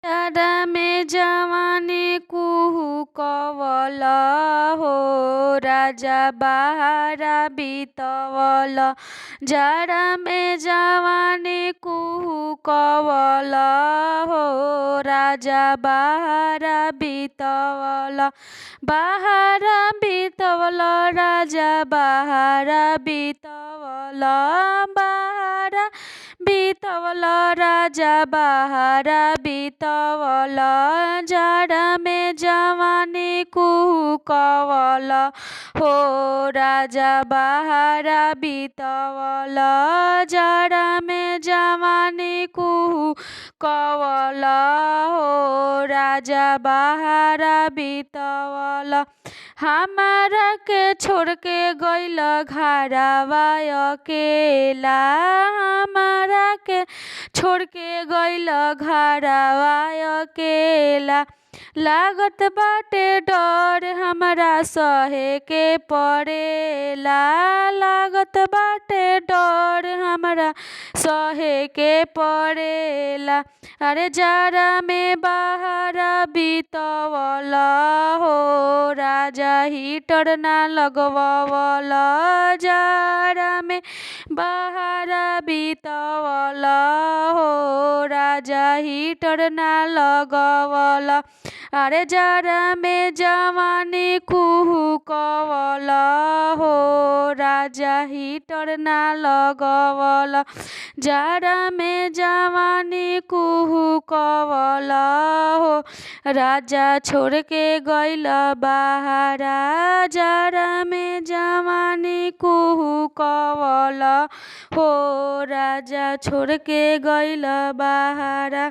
जाड़ा में जवानी कुहुकवल हो राजा बहारा बितवल। जाड़ा में जवानी कुहुकवल हो राजा बहारा बितवल। बहारा बितवल राजा बहारा बितवल। बहारा बितवल राजा बहारा बितवल। जाड़ा में जवानी कुहुकवल हो राजा बहारा बितवल। जाड़ा में जवानी कुहुकवल हो राजा बहारा बितवल। हमारा के छोड़ के गइल घरवा अकेला। हमारा के छोड़ के गइल घरवा अकेला। लागत बाटे डर हमरा सहे के पड़ेला। लागत बाटे डर हमरा सहे के पड़ेला। अरे जाड़ा में बहारा बितवल हो राजा हीटर ना लगवल। जाड़ा में बहारा बितवल हो राजा हीटर ना लगवल। अरे जाड़ा में जवानी कुहुकवल हो राजा हीटर ना लगवल। जाड़ा में जवानी कुहुकवल हो राजा छोड़ के गइल बहारा। जाड़ा में जवानी कुहुकवल हो राजा छोड़ के गइल बहारा।